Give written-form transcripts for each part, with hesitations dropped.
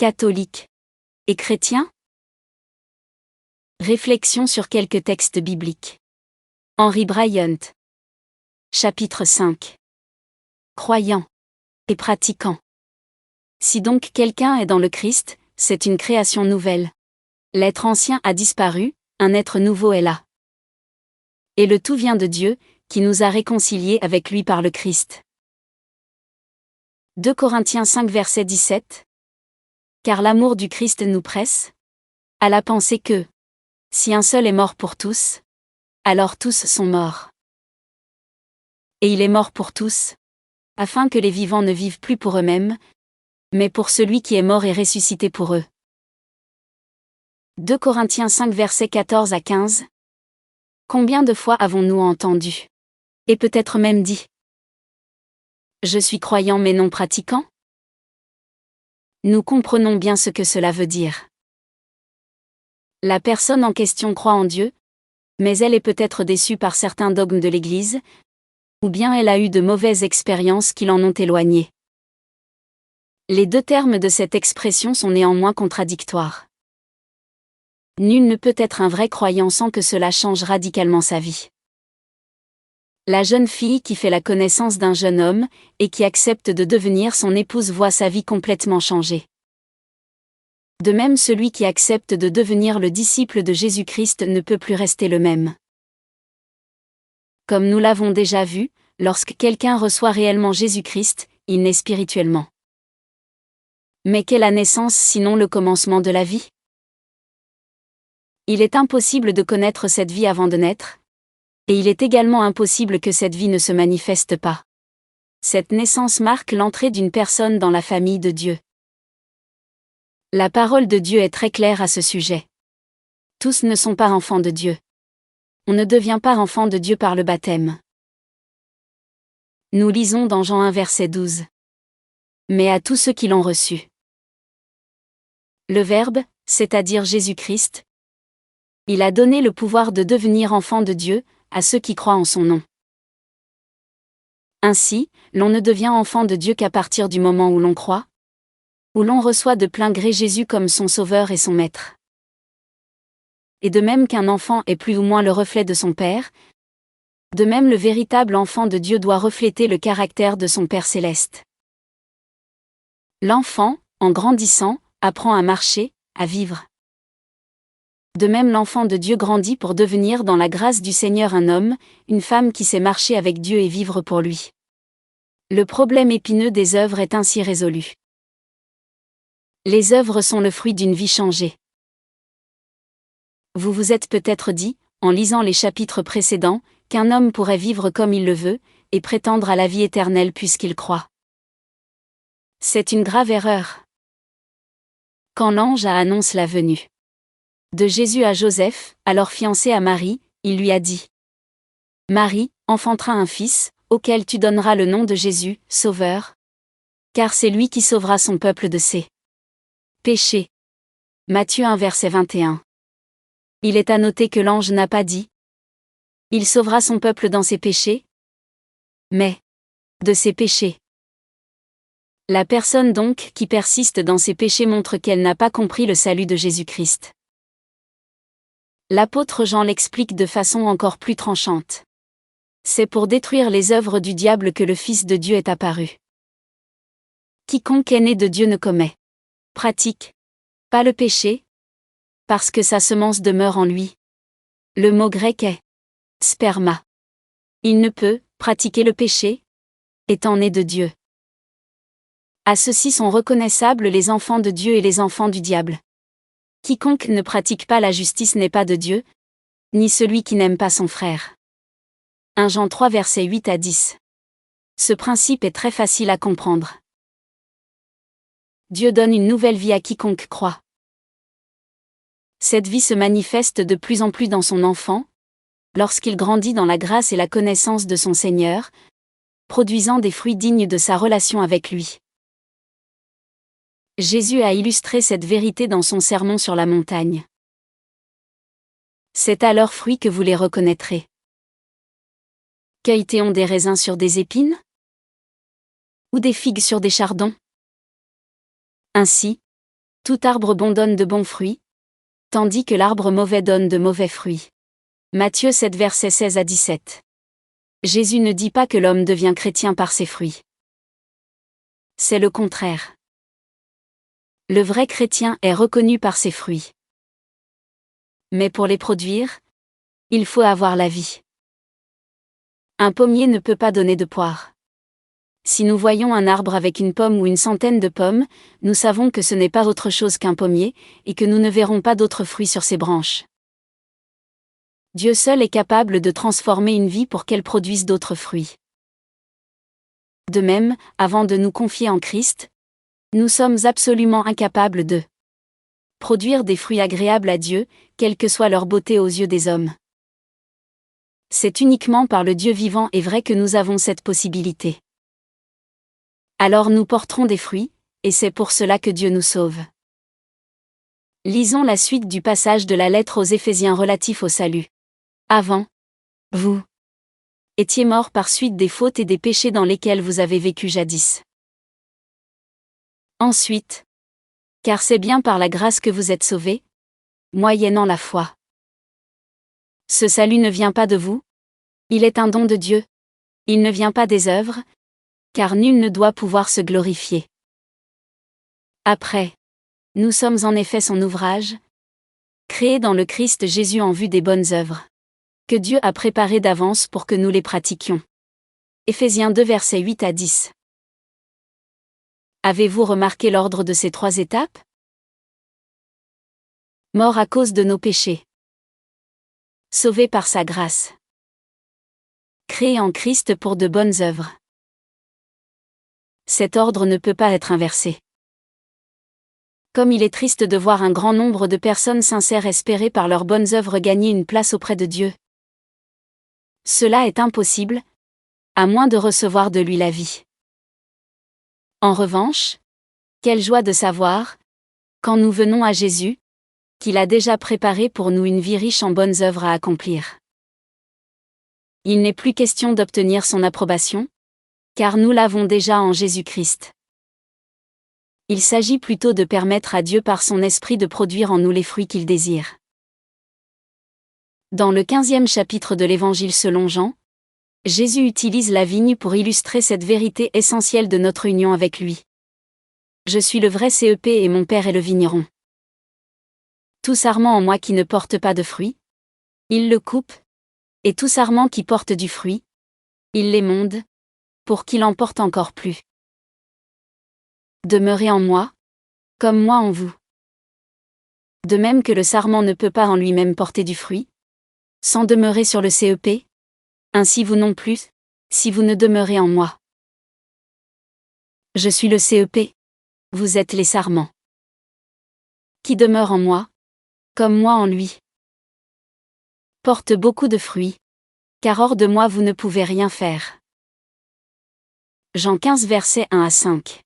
catholiques et chrétiens? Réflexion sur quelques textes bibliques. Henry Bryant. Chapitre 5. Croyants et pratiquants. Si donc quelqu'un est dans le Christ, c'est une création nouvelle. L'être ancien a disparu, un être nouveau est là. Et le tout vient de Dieu, qui nous a réconciliés avec lui par le Christ. 2 Corinthiens 5 verset 17. Car l'amour du Christ nous presse à la pensée que, si un seul est mort pour tous, alors tous sont morts. Et il est mort pour tous, afin que les vivants ne vivent plus pour eux-mêmes, mais pour celui qui est mort et ressuscité pour eux. 2 Corinthiens 5 versets 14 à 15. Combien de fois avons-nous entendu, et peut-être même dit: je suis croyant mais non pratiquant? Nous comprenons bien ce que cela veut dire. La personne en question croit en Dieu, mais elle est peut-être déçue par certains dogmes de l'Église, ou bien elle a eu de mauvaises expériences qui l'en ont éloignée. Les deux termes de cette expression sont néanmoins contradictoires. Nul ne peut être un vrai croyant sans que cela change radicalement sa vie. La jeune fille qui fait la connaissance d'un jeune homme, et qui accepte de devenir son épouse voit sa vie complètement changer. De même, celui qui accepte de devenir le disciple de Jésus-Christ ne peut plus rester le même. Comme nous l'avons déjà vu, lorsque quelqu'un reçoit réellement Jésus-Christ, il naît spirituellement. Mais qu'est la naissance sinon le commencement de la vie? Il est impossible de connaître cette vie avant de naître, et il est également impossible que cette vie ne se manifeste pas. Cette naissance marque l'entrée d'une personne dans la famille de Dieu. La parole de Dieu est très claire à ce sujet. Tous ne sont pas enfants de Dieu. On ne devient pas enfant de Dieu par le baptême. Nous lisons dans Jean 1 verset 12. Mais à tous ceux qui l'ont reçu. Le Verbe, c'est-à-dire Jésus-Christ, il a donné le pouvoir de devenir enfant de Dieu, à ceux qui croient en son nom. Ainsi, l'on ne devient enfant de Dieu qu'à partir du moment où l'on croit, où l'on reçoit de plein gré Jésus comme son Sauveur et son Maître. Et de même qu'un enfant est plus ou moins le reflet de son Père, de même le véritable enfant de Dieu doit refléter le caractère de son Père céleste. L'enfant, en grandissant, apprend à marcher, à vivre. De même l'enfant de Dieu grandit pour devenir dans la grâce du Seigneur un homme, une femme qui sait marcher avec Dieu et vivre pour lui. Le problème épineux des œuvres est ainsi résolu. Les œuvres sont le fruit d'une vie changée. Vous vous êtes peut-être dit, en lisant les chapitres précédents, qu'un homme pourrait vivre comme il le veut, et prétendre à la vie éternelle puisqu'il croit. C'est une grave erreur. Quand l'ange annonce la venue de Jésus à Joseph, alors fiancé à Marie, il lui a dit: Marie enfantera un fils, auquel tu donneras le nom de Jésus, Sauveur, car c'est lui qui sauvera son peuple de ses péchés. Matthieu 1 verset 21. Il est à noter que l'ange n'a pas dit: il sauvera son peuple dans ses péchés, mais de ses péchés. La personne donc qui persiste dans ses péchés montre qu'elle n'a pas compris le salut de Jésus-Christ. L'apôtre Jean l'explique de façon encore plus tranchante. C'est pour détruire les œuvres du diable que le Fils de Dieu est apparu. Quiconque est né de Dieu ne commet, pratique, pas le péché, parce que sa semence demeure en lui. Le mot grec est sperma. Il ne peut pratiquer le péché, étant né de Dieu. À ceci sont reconnaissables les enfants de Dieu et les enfants du diable. Quiconque ne pratique pas la justice n'est pas de Dieu, ni celui qui n'aime pas son frère. 1 Jean 3 versets 8 à 10. Ce principe est très facile à comprendre. Dieu donne une nouvelle vie à quiconque croit. Cette vie se manifeste de plus en plus dans son enfant, lorsqu'il grandit dans la grâce et la connaissance de son Seigneur, produisant des fruits dignes de sa relation avec lui. Jésus a illustré cette vérité dans son sermon sur la montagne. C'est à leurs fruits que vous les reconnaîtrez. Cueille-t-on des raisins sur des épines? Ou des figues sur des chardons? Ainsi, Tout arbre bon donne de bons fruits, tandis que l'arbre mauvais donne de mauvais fruits. Matthieu 7 versets 16 à 17. Jésus ne dit pas que l'homme devient chrétien par ses fruits. C'est le contraire. Le vrai chrétien est reconnu par ses fruits. Mais pour les produire, il faut avoir la vie. Un pommier ne peut pas donner de poires. Si nous voyons un arbre avec une pomme ou une centaine de pommes, nous savons que ce n'est pas autre chose qu'un pommier, et que nous ne verrons pas d'autres fruits sur ses branches. Dieu seul est capable de transformer une vie pour qu'elle produise d'autres fruits. De même, avant de nous confier en Christ, nous sommes absolument incapables de produire des fruits agréables à Dieu, quelle que soit leur beauté aux yeux des hommes. C'est uniquement par le Dieu vivant et vrai que nous avons cette possibilité. Alors nous porterons des fruits, et c'est pour cela que Dieu nous sauve. Lisons la suite du passage de la lettre aux Éphésiens relatif au salut. Avant, vous étiez morts par suite des fautes et des péchés dans lesquels vous avez vécu jadis. Ensuite, car c'est bien par la grâce que vous êtes sauvés, moyennant la foi. Ce salut ne vient pas de vous, il est un don de Dieu, il ne vient pas des œuvres, car nul ne doit pouvoir se glorifier. Après, nous sommes en effet son ouvrage, créé dans le Christ Jésus en vue des bonnes œuvres, que Dieu a préparées d'avance pour que nous les pratiquions. Éphésiens 2 versets 8 à 10. Avez-vous remarqué l'ordre de ces 3 étapes? Mort à cause de nos péchés. Sauvé par sa grâce. Créé en Christ pour de bonnes œuvres. Cet ordre ne peut pas être inversé. Comme il est triste de voir un grand nombre de personnes sincères espérer par leurs bonnes œuvres gagner une place auprès de Dieu. Cela est impossible, à moins de recevoir de lui la vie. En revanche, quelle joie de savoir, quand nous venons à Jésus, qu'il a déjà préparé pour nous une vie riche en bonnes œuvres à accomplir. Il n'est plus question d'obtenir son approbation, car nous l'avons déjà en Jésus-Christ. Il s'agit plutôt de permettre à Dieu par son esprit de produire en nous les fruits qu'il désire. Dans le 15e chapitre de l'Évangile selon Jean, Jésus utilise la vigne pour illustrer cette vérité essentielle de notre union avec lui. Je suis le vrai CEP et mon Père est le vigneron. Tout sarment en moi qui ne porte pas de fruit, il le coupe, et tout sarment qui porte du fruit, il l'émonde, pour qu'il en porte encore plus. Demeurez en moi, comme moi en vous. De même que le sarment ne peut pas en lui-même porter du fruit, sans demeurer sur le CEP, ainsi vous non plus, si vous ne demeurez en moi. Je suis le CEP, vous êtes les sarments. Qui demeure en moi, comme moi en lui, porte beaucoup de fruits, car hors de moi vous ne pouvez rien faire. Jean 15 versets 1 à 5.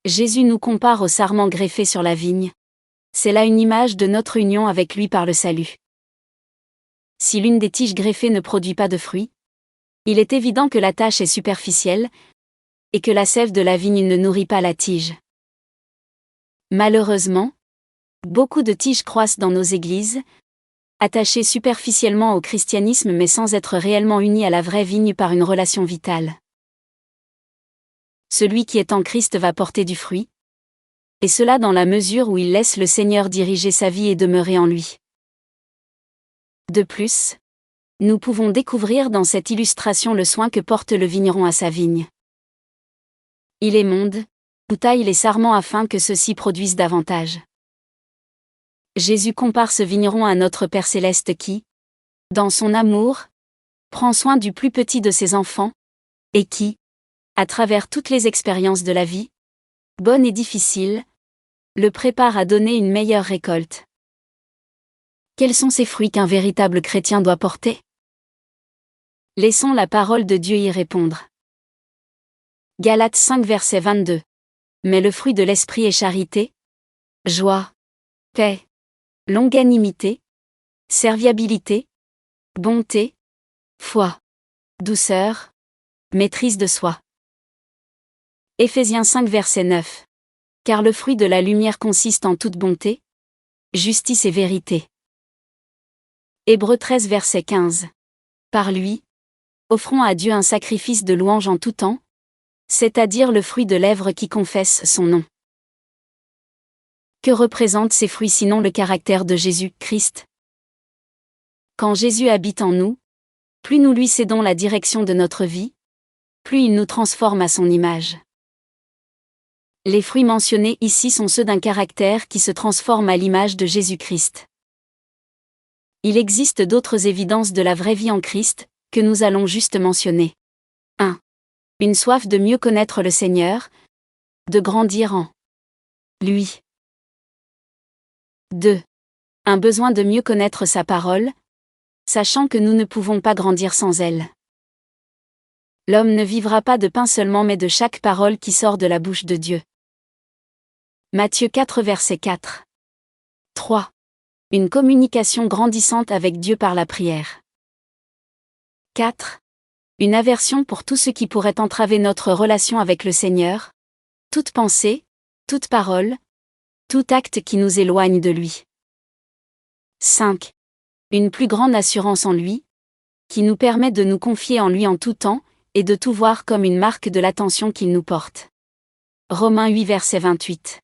Jésus nous compare au sarment greffé sur la vigne. C'est là une image de notre union avec lui par le salut. Si l'une des tiges greffées ne produit pas de fruits, il est évident que la tâche est superficielle, et que la sève de la vigne ne nourrit pas la tige. Malheureusement, beaucoup de tiges croissent dans nos églises, attachées superficiellement au christianisme mais sans être réellement unies à la vraie vigne par une relation vitale. Celui qui est en Christ va porter du fruit, et cela dans la mesure où il laisse le Seigneur diriger sa vie et demeurer en lui. De plus, nous pouvons découvrir dans cette illustration le soin que porte le vigneron à sa vigne. Il émonde, ou taille les sarments afin que ceux-ci produisent davantage. Jésus compare ce vigneron à notre Père céleste qui, dans son amour, prend soin du plus petit de ses enfants, et qui, à travers toutes les expériences de la vie, bonnes et difficiles, le prépare à donner une meilleure récolte. Quels sont ces fruits qu'un véritable chrétien doit porter? Laissons la parole de Dieu y répondre. Galates 5 verset 22. Mais le fruit de l'esprit est charité, joie, paix, longanimité, serviabilité, bonté, foi, douceur, maîtrise de soi. Éphésiens 5 verset 9. Car le fruit de la lumière consiste en toute bonté, justice et vérité. Hébreux 13 verset 15. Par lui, offrons à Dieu un sacrifice de louange en tout temps, c'est-à-dire le fruit de lèvres qui confesse son nom. Que représentent ces fruits sinon le caractère de Jésus-Christ? Quand Jésus habite en nous, plus nous lui cédons la direction de notre vie, plus il nous transforme à son image. Les fruits mentionnés ici sont ceux d'un caractère qui se transforme à l'image de Jésus-Christ. Il existe d'autres évidences de la vraie vie en Christ, que nous allons juste mentionner. 1. Une soif de mieux connaître le Seigneur, de grandir en lui. 2. Un besoin de mieux connaître sa parole, sachant que nous ne pouvons pas grandir sans elle. L'homme ne vivra pas de pain seulement mais de chaque parole qui sort de la bouche de Dieu. Matthieu 4 verset 4. 3. Une communication grandissante avec Dieu par la prière. 4. Une aversion pour tout ce qui pourrait entraver notre relation avec le Seigneur, toute pensée, toute parole, tout acte qui nous éloigne de lui. 5. Une plus grande assurance en lui, qui nous permet de nous confier en lui en tout temps, et de tout voir comme une marque de l'attention qu'il nous porte. Romains 8 verset 28.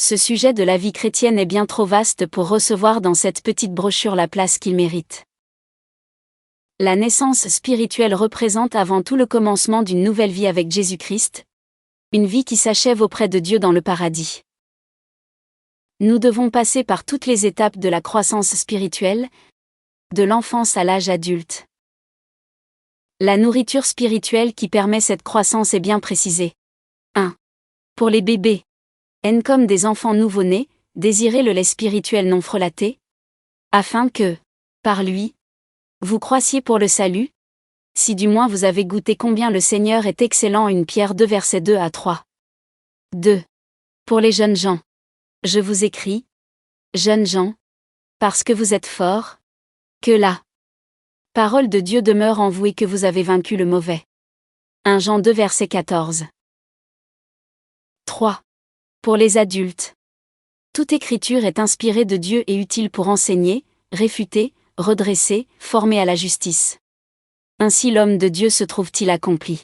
Ce sujet de la vie chrétienne est bien trop vaste pour recevoir dans cette petite brochure la place qu'il mérite. La naissance spirituelle représente avant tout le commencement d'une nouvelle vie avec Jésus-Christ, une vie qui s'achève auprès de Dieu dans le paradis. Nous devons passer par toutes les étapes de la croissance spirituelle, de l'enfance à l'âge adulte. La nourriture spirituelle qui permet cette croissance est bien précisée. 1. Pour les bébés, N comme des enfants nouveau-nés, désirez le lait spirituel non frelaté, afin que, par lui, vous croissiez pour le salut, si du moins vous avez goûté combien le Seigneur est excellent. 1 Pierre 2 versets 2 à 3. 2. Pour les jeunes gens. Je vous écris, jeunes gens, parce que vous êtes forts, que la parole de Dieu demeure en vous et que vous avez vaincu le mauvais. 1 Jean 2 verset 14. 3. Pour les adultes. Toute écriture est inspirée de Dieu et utile pour enseigner, réfuter, redresser, former à la justice. Ainsi l'homme de Dieu se trouve-t-il accompli,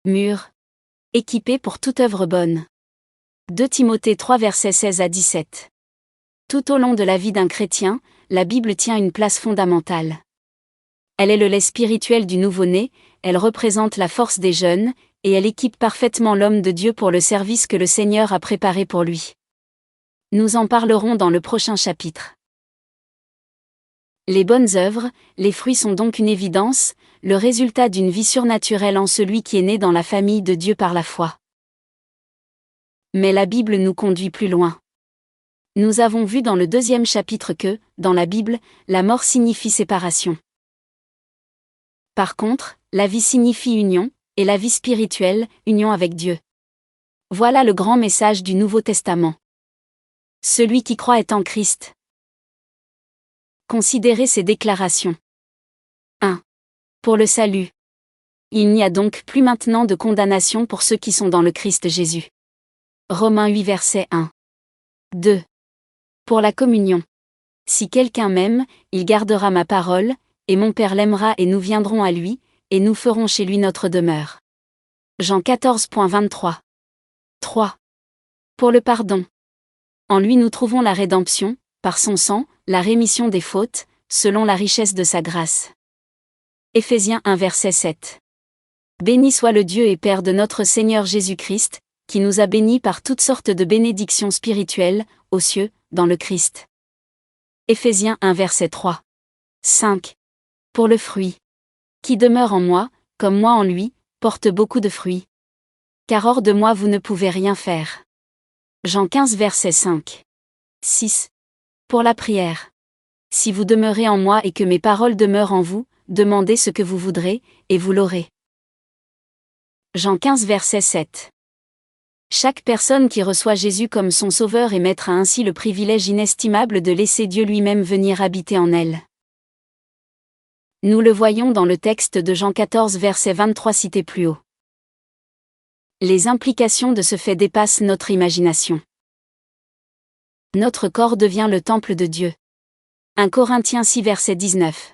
mûr, équipé pour toute œuvre bonne. 2 Timothée 3 versets 16 à 17. Tout au long de la vie d'un chrétien, la Bible tient une place fondamentale. Elle est le lait spirituel du nouveau-né, elle représente la force des jeunes, et elle équipe parfaitement l'homme de Dieu pour le service que le Seigneur a préparé pour lui. Nous en parlerons dans le prochain chapitre. Les bonnes œuvres, les fruits sont donc une évidence, le résultat d'une vie surnaturelle en celui qui est né dans la famille de Dieu par la foi. Mais la Bible nous conduit plus loin. Nous avons vu dans le 2e chapitre que, dans la Bible, la mort signifie séparation. Par contre, la vie signifie union, et la vie spirituelle, union avec Dieu. Voilà le grand message du Nouveau Testament. Celui qui croit est en Christ. Considérez ces déclarations. 1. Pour le salut. Il n'y a donc plus maintenant de condamnation pour ceux qui sont dans le Christ Jésus. Romains 8 verset 1. 2. Pour la communion. Si quelqu'un m'aime, il gardera ma parole, et mon Père l'aimera et nous viendrons à lui, et nous ferons chez lui notre demeure. Jean 14.23. 3. Pour le pardon. En lui nous trouvons la rédemption, par son sang, la rémission des fautes, selon la richesse de sa grâce. Éphésiens 1 verset 7. Béni soit le Dieu et Père de notre Seigneur Jésus-Christ, qui nous a bénis par toutes sortes de bénédictions spirituelles, aux cieux, dans le Christ. Éphésiens 1 verset 3. 5. Pour le fruit. Qui demeure en moi, comme moi en lui, porte beaucoup de fruits. Car hors de moi vous ne pouvez rien faire. Jean 15 verset 5. 6. Pour la prière. Si vous demeurez en moi et que mes paroles demeurent en vous, demandez ce que vous voudrez, et vous l'aurez. Jean 15 verset 7. Chaque personne qui reçoit Jésus comme son sauveur et maître a ainsi le privilège inestimable de laisser Dieu lui-même venir habiter en elle. Nous le voyons dans le texte de Jean 14 verset 23 cité plus haut. Les implications de ce fait dépassent notre imagination. Notre corps devient le temple de Dieu. 1 Corinthiens 6 verset 19.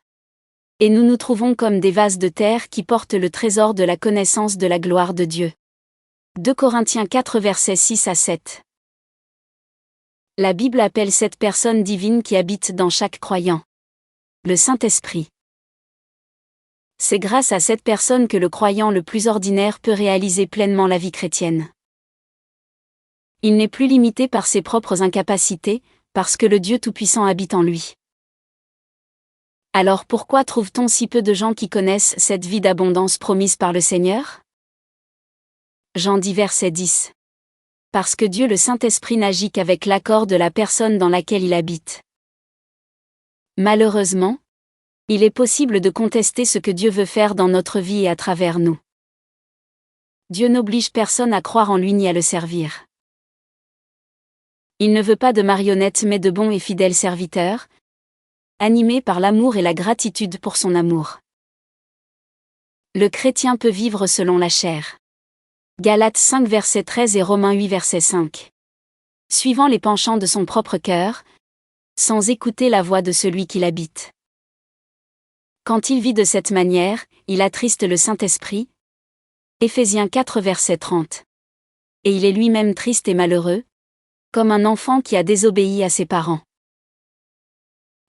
Et nous nous trouvons comme des vases de terre qui portent le trésor de la connaissance de la gloire de Dieu. 2 Corinthiens 4 versets 6 à 7. La Bible appelle cette personne divine qui habite dans chaque croyant le Saint-Esprit. C'est grâce à cette personne que le croyant le plus ordinaire peut réaliser pleinement la vie chrétienne. Il n'est plus limité par ses propres incapacités, parce que le Dieu Tout-Puissant habite en lui. Alors pourquoi trouve-t-on si peu de gens qui connaissent cette vie d'abondance promise par le Seigneur? Jean 10 verset 10. Parce que Dieu le Saint-Esprit n'agit qu'avec l'accord de la personne dans laquelle il habite. Malheureusement, il est possible de contester ce que Dieu veut faire dans notre vie et à travers nous. Dieu n'oblige personne à croire en lui ni à le servir. Il ne veut pas de marionnettes mais de bons et fidèles serviteurs, animés par l'amour et la gratitude pour son amour. Le chrétien peut vivre selon la chair. Galates 5 verset 13 et Romains 8 verset 5. Suivant les penchants de son propre cœur, sans écouter la voix de celui qui l'habite. Quand il vit de cette manière, il attriste le Saint-Esprit. Éphésiens 4 verset 30. Et il est lui-même triste et malheureux, comme un enfant qui a désobéi à ses parents.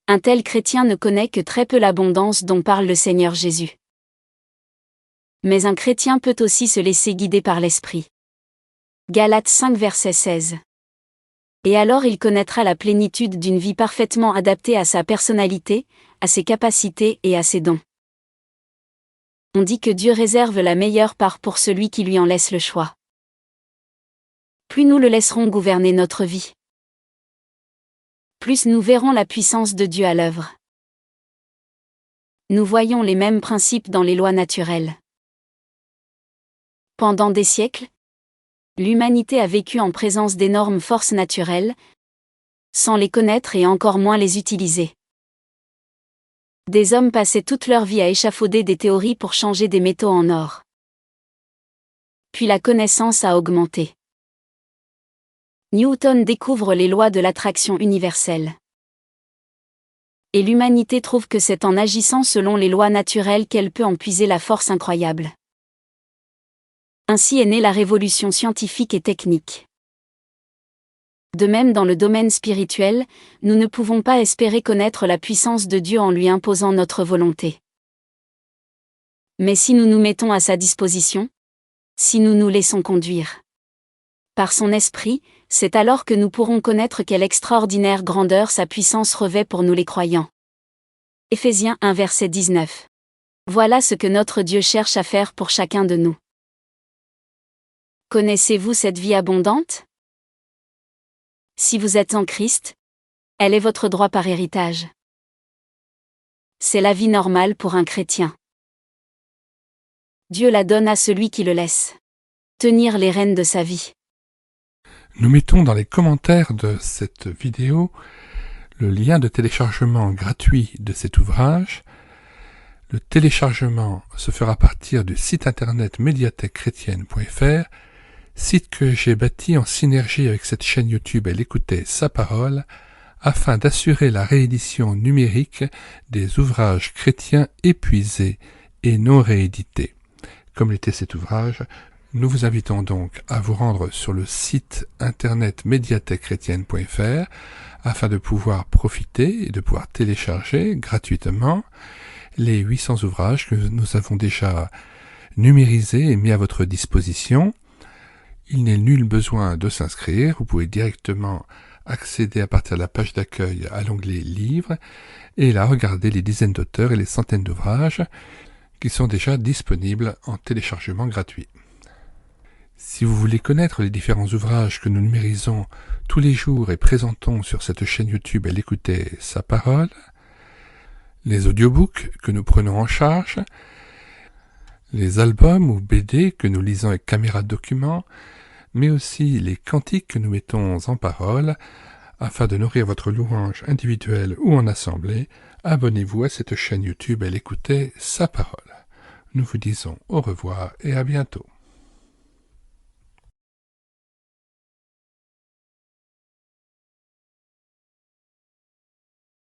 Un tel chrétien ne connaît que très peu l'abondance dont parle le Seigneur Jésus. Mais un chrétien peut aussi se laisser guider par l'Esprit. Galates 5 verset 16. Et alors il connaîtra la plénitude d'une vie parfaitement adaptée à sa personnalité, à ses capacités et à ses dons. On dit que Dieu réserve la meilleure part pour celui qui lui en laisse le choix. Plus nous le laisserons gouverner notre vie, plus nous verrons la puissance de Dieu à l'œuvre. Nous voyons les mêmes principes dans les lois naturelles. Pendant des siècles, l'humanité a vécu en présence d'énormes forces naturelles, sans les connaître et encore moins les utiliser. Des hommes passaient toute leur vie à échafauder des théories pour changer des métaux en or. Puis la connaissance a augmenté. Newton découvre les lois de l'attraction universelle. Et l'humanité trouve que c'est en agissant selon les lois naturelles qu'elle peut en puiser la force incroyable. Ainsi est née la révolution scientifique et technique. De même dans le domaine spirituel, nous ne pouvons pas espérer connaître la puissance de Dieu en lui imposant notre volonté. Mais si nous nous mettons à sa disposition, si nous nous laissons conduire par son esprit, c'est alors que nous pourrons connaître quelle extraordinaire grandeur sa puissance revêt pour nous les croyants. Éphésiens 1 verset 19. Voilà ce que notre Dieu cherche à faire pour chacun de nous. Connaissez-vous cette vie abondante? Si vous êtes en Christ, elle est votre droit par héritage. C'est la vie normale pour un chrétien. Dieu la donne à celui qui le laisse tenir les rênes de sa vie. Nous mettons dans les commentaires de cette vidéo le lien de téléchargement gratuit de cet ouvrage. Le téléchargement se fera à partir du site internet médiathèquechrétienne.fr, site que j'ai bâti en synergie avec cette chaîne YouTube Elle écoutait sa parole, afin d'assurer la réédition numérique des ouvrages chrétiens épuisés et non réédités. Comme l'était cet ouvrage, nous vous invitons donc à vous rendre sur le site internet médiathèquechrétienne.fr afin de pouvoir profiter et de pouvoir télécharger gratuitement les 800 ouvrages que nous avons déjà numérisés et mis à votre disposition. Il n'est nul besoin de s'inscrire, vous pouvez directement accéder à partir de la page d'accueil à l'onglet Livres et là regarder les dizaines d'auteurs et les centaines d'ouvrages qui sont déjà disponibles en téléchargement gratuit. Si vous voulez connaître les différents ouvrages que nous numérisons tous les jours et présentons sur cette chaîne YouTube Elle écoutait sa parole, les audiobooks que nous prenons en charge, les albums ou BD que nous lisons avec caméra de document, mais aussi les cantiques que nous mettons en parole, afin de nourrir votre louange individuelle ou en assemblée, abonnez-vous à cette chaîne YouTube Elle écoutait sa parole. Nous vous disons au revoir et à bientôt.